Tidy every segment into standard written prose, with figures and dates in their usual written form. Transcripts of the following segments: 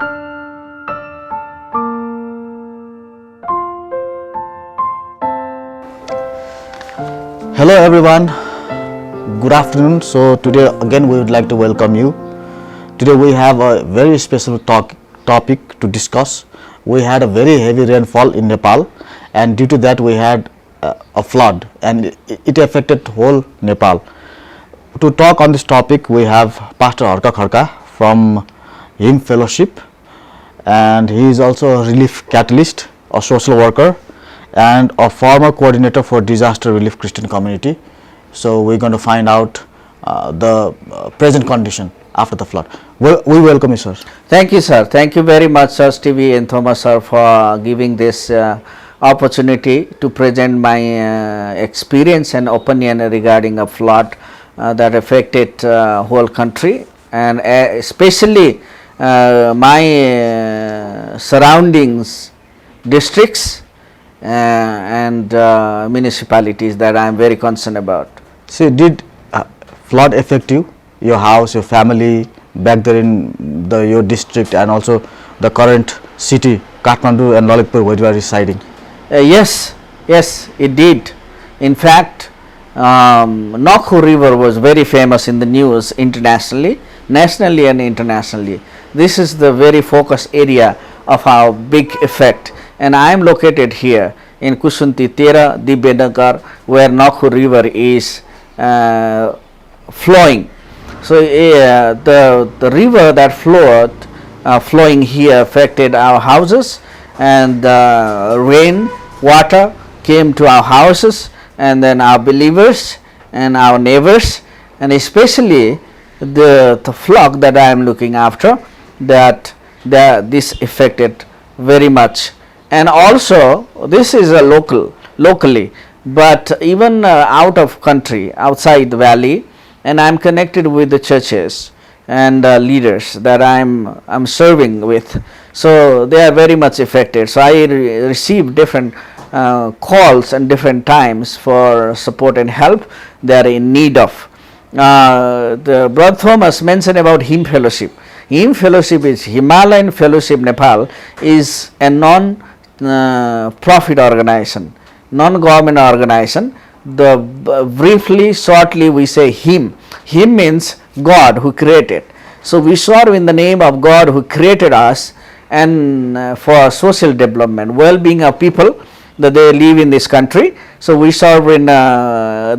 Hello everyone, good afternoon. So today again we would like to welcome you. Today we have a very special topic to discuss. We had a very heavy rainfall in Nepal, and due to that we had a flood, and it affected whole Nepal. To talk on this topic we have Pastor Harka Khadka from Him Fellowship, and he is also a relief catalyst, a social worker, and a former coordinator for disaster relief Christian community. So we're going to find out the present condition after the flood. We welcome you, sir. Thank you, sir. Thank you very much, Sir Stevie and Thomas, sir, for giving this opportunity to present my experience and opinion regarding a flood that affected whole country, and especially my surroundings districts and municipalities that I am very concerned about. So did flood affect you, your house, your family back there in your district, and also the current city Kathmandu and Lalitpur where you are residing? Yes, it did. In fact, Nokhu River was very famous in the news internationally, nationally and internationally. This is the very focus area of our big effect, and I am located here in Kusunti Tera Dibbenagar, where Nokhu River is flowing. So the river that flowing here affected our houses, and rain water came to our houses, and then our believers and our neighbors, and especially the flock that I am looking after, that this affected very much. And also this is a locally, but even out of country, outside the valley, and I am connected with the churches and leaders that I'm serving with, so they are very much affected. So I receive different calls and different times for support and help they are in need of. The Brother Thomas mentioned about Him Fellowship. Him Fellowship is Himalayan Fellowship Nepal, is a non-profit organization, non-government organization. Briefly, shortly we say Him. Him means God who created. So we serve in the name of God who created us, and for social development, well-being of people that they live in this country. So we serve in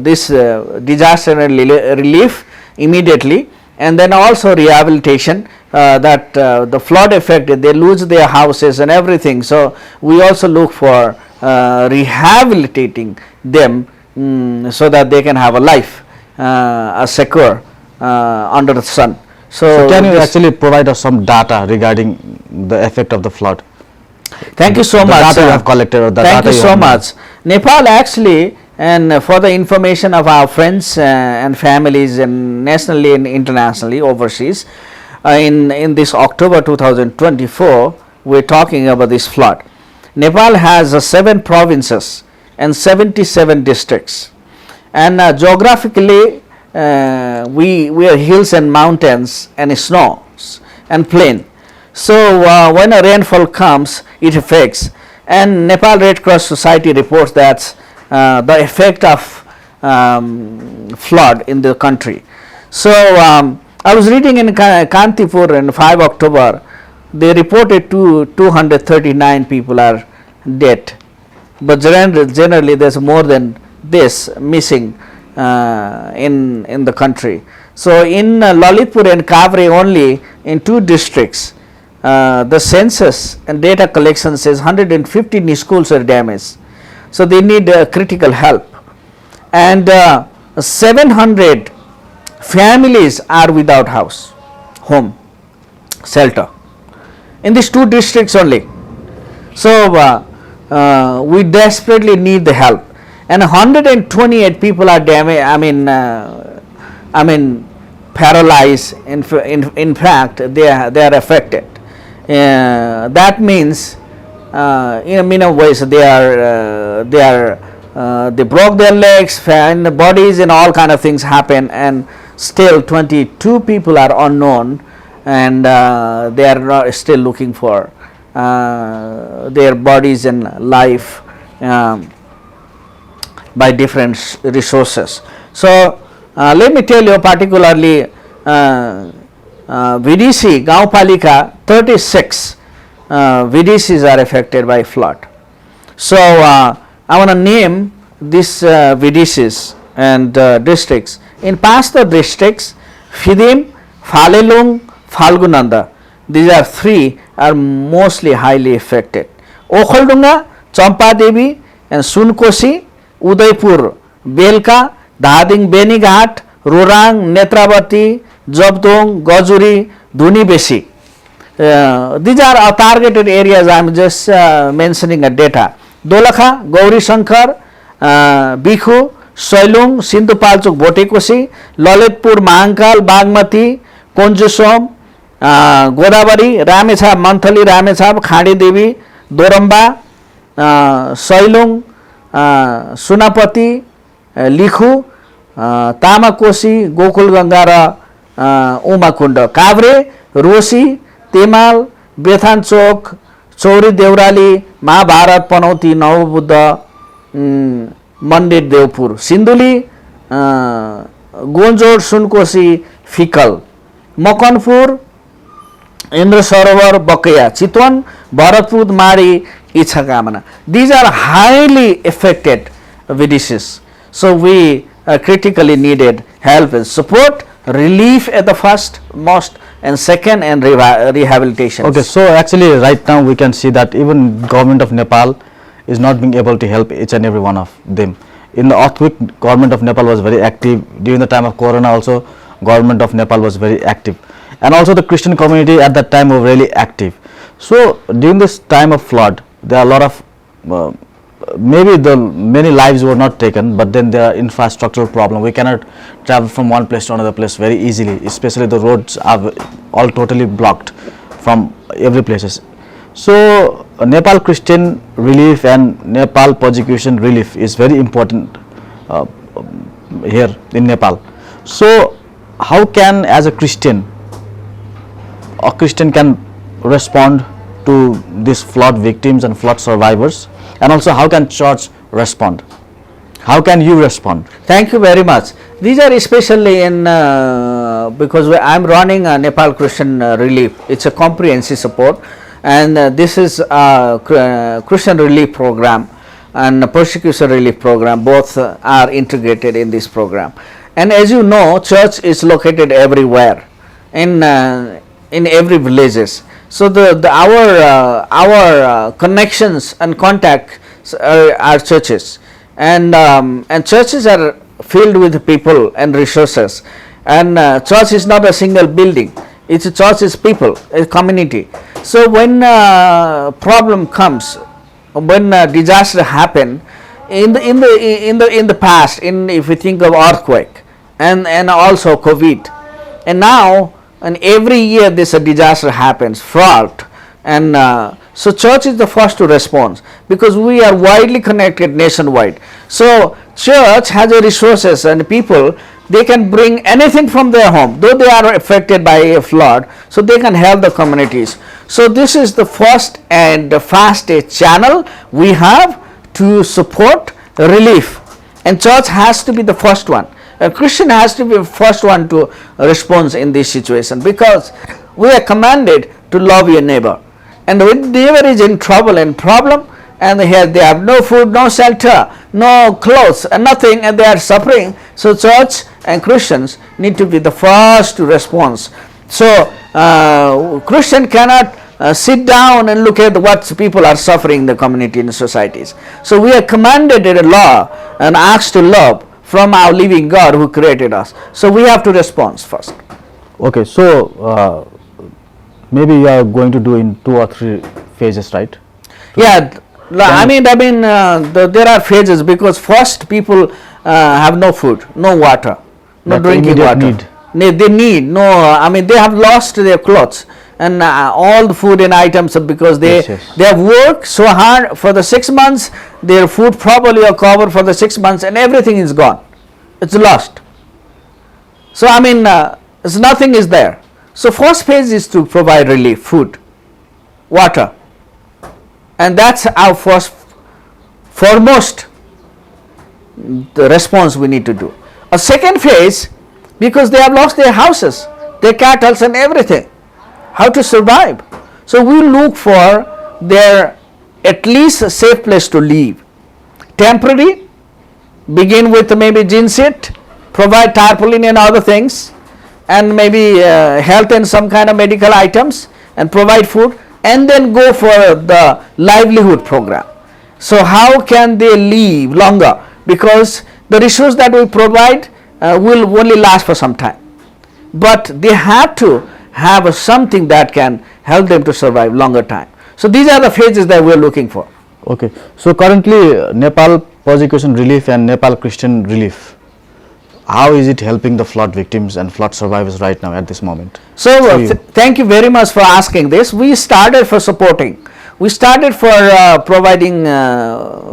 this disaster relief immediately, and then also rehabilitation, that the flood affected, they lose their houses and everything. So we also look for rehabilitating them so that they can have a life secure under the sun. So can you actually provide us some data regarding the effect of the flood? Thank you so much. Data you have collected, or the thank data you so much. Nepal actually, and for the information of our friends and families, and nationally and internationally overseas, in this October 2024, we're talking about this flood. Nepal has 7 provinces and 77 districts, and geographically we are hills and mountains and snows and plain. So when a rainfall comes, it affects, and Nepal Red Cross Society reports that the effect of flood in the country. So I was reading in Kantipur in 5 October, they reported 239 people are dead, but generally there's more than this missing in the country. So in Lalitpur and Kavre only, in 2 districts, the census and data collection says 150 schools are damaged. So they need critical help, and 700 families are without house, home, shelter in these 2 districts only. So we desperately need the help, and 128 people are damaged. I mean paralyzed. In fact, they are affected. That means in many ways they broke their legs and bodies, and all kind of things happen, and still 22 people are unknown, and they are still looking for their bodies and life by different resources. So let me tell you, particularly VDC Gaupalika 36 VDCs are affected by flood. So I want to name these VDCs and districts. In past the districts, Fidim, Falelung, Falgunanda, these are three are mostly highly affected. Okhaldunga, Champadevi and Sunkosi, Udaipur, Belka, Dading Benighat, Rurang, Netravati, Jobdong, Gajuri, Dhunibesi. These are our targeted areas. I am just mentioning a data. Dolakha, Gauri Shankar, Bikhu, Soilung, Sindhupalchuk, Botekosi, Lalitpur, Mahankal, Bagmati, Konjusom, Godavari, Ramechhap, Manthali, Ramechhap, Khadi Devi, Doramba, Soilung, Sunapati, Likhu, Tamakosi, Gokul Gangara, Umakunda, Kavre, Rosi, Temal, Bethan Chok, Chauri Devrali, Mahabharat, Panauti, Navabuddha, Mandir Devpur, Sinduli, Gonjor, Sunkosi, Fikal, Mokanpur, Indra Sarovar, Bakaya, Chitwan, Bharatpur, Mari, Ichakamana. These are highly affected VDCs. So we critically needed help and support, relief at the first most, and second, and rehabilitation. Okay, so actually right now we can see that even government of Nepal is not being able to help each and every one of them. In the earthquake, government of Nepal was very active. During the time of Corona also, government of Nepal was very active. And also the Christian community at that time were really active. So during this time of flood, there are a lot of maybe the many lives were not taken, but then there are infrastructural problem. We cannot travel from one place to another place very easily, especially the roads are all totally blocked from every places. So Nepal Christian relief and Nepal persecution relief is very important here in Nepal. So how can, as a Christian can respond to these flood victims and flood survivors, and also how can church respond? How can you respond? Thank you very much. These are especially in because I am running a Nepal Christian relief. It's a comprehensive support, and this is a Christian relief program and a persecution relief program. Both are integrated in this program. And as you know, church is located everywhere in every villages. So our connections and contacts are churches, and churches are filled with people and resources. And church is not a single building; it's a church is people, a community. So when problem comes, when disaster happen, in the past, if we think of earthquake and also COVID, and now. And every year this disaster happens, flood, and so church is the first to respond because we are widely connected nationwide. So church has resources and people, they can bring anything from their home, though they are affected by a flood, so they can help the communities. So this is the first and the fastest channel we have to support relief, and church has to be the first one. A Christian has to be the first one to respond in this situation, because we are commanded to love your neighbor. And when neighbor is in trouble and problem, and they have no food, no shelter, no clothes, and nothing, and they are suffering, so church and Christians need to be the first to respond. So Christian cannot sit down and look at what people are suffering in the community and societies. So we are commanded in the law and asked to love from our living God who created us. So we have to respond first. Okay, so maybe you are going to do in 2 or 3 phases, right? Yeah, I mean there are phases, because first people have no food, no water, no drinking water. They need no. I mean they have lost their clothes and all the food and items, because they have worked so hard for the 6 months. Their food probably are covered for the 6 months, and everything is gone. It's lost. So I mean, nothing is there. So first phase is to provide relief, food, water, and that's our foremost the response we need to do. A second phase, because they have lost their houses, their cattle and everything, how to survive. So we look for their at least a safe place to live. Temporary, begin with maybe ginset, provide tarpaulin and other things, and maybe health and some kind of medical items, and provide food, and then go for the livelihood program. So how can they live longer? Because the resource that we provide will only last for some time, but they have to have something that can help them to survive longer time. So these are the phases that we are looking for. Okay, so currently Nepal Persecution Relief and Nepal Christian Relief, how is it helping the flood victims and flood survivors right now at this moment? So thank you very much for asking this. We started for supporting. We started for providing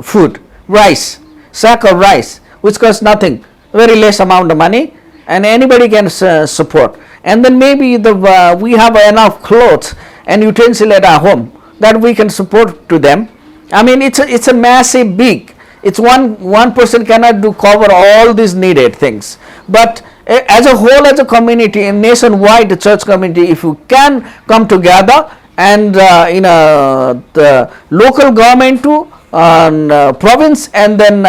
food, rice, sack of rice, which costs nothing, very less amount of money, and anybody can support. And then maybe we have enough clothes and utensil at our home that we can support to them. I mean, it's a massive big. It's one person cannot cover all these needed things. But as a whole, as a community, in nationwide church community, if you can come together and the local government to province and then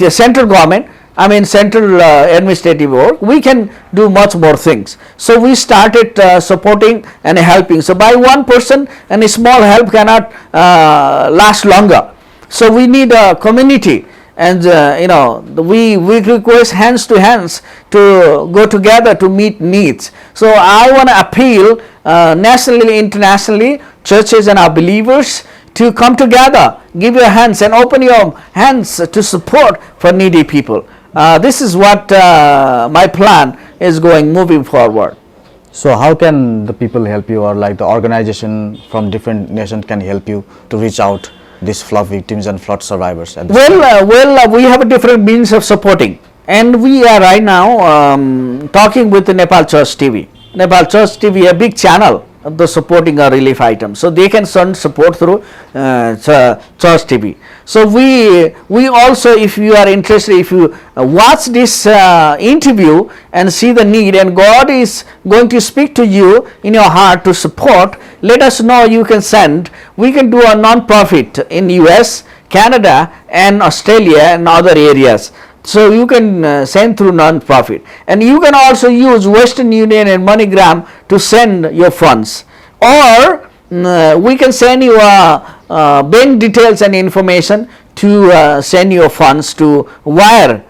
central government, I mean central administrative work, we can do much more things. So we started supporting and helping. So by one person, and a small help cannot last longer. So we need a community, and we request hands to hands to go together to meet needs. So I want to appeal nationally, internationally, churches and our believers to come together, give your hands and open your hands to support for needy people. This is what my plan is moving forward. So how can the people help you, or like the organization from different nations can help you to reach out these flood victims and flood survivors? We have a different means of supporting, and we are right now talking with the Nepal Church TV. Nepal Church TV, a big channel, the supporting relief items, so they can send support through Church TV. So we also, if you are interested, if you watch this interview and see the need, and God is going to speak to you in your heart to support, let us know. You can send. We can do a non-profit in US, Canada and Australia and other areas. So you can send through non-profit, and you can also use Western Union and MoneyGram to send your funds, or we can send you bank details and information to send your funds to wire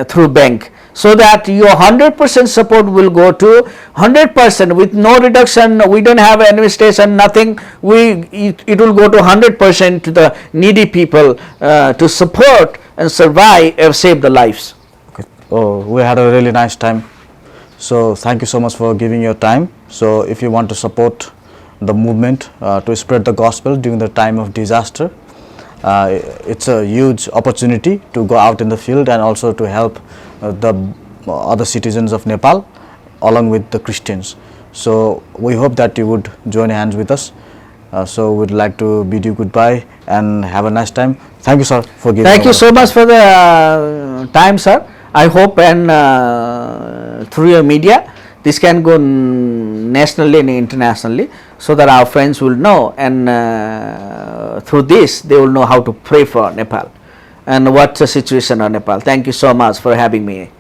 through bank, so that your 100% support will go to 100% with no reduction. We don't have administration, nothing. It will go to 100% to the needy people to support and survive and save the lives. Okay. Oh, we had a really nice time. So thank you so much for giving your time. So if you want to support the movement to spread the gospel during the time of disaster, it's a huge opportunity to go out in the field and also to help the other citizens of Nepal along with the Christians. So we hope that you would join hands with us. So we'd like to bid you goodbye and have a nice time. Thank you, sir, for giving. Thank you so much for the time, sir. I hope and through your media this can go nationally and internationally, so that our friends will know, and through this they will know how to pray for Nepal and what's the situation of Nepal. Thank you so much for having me.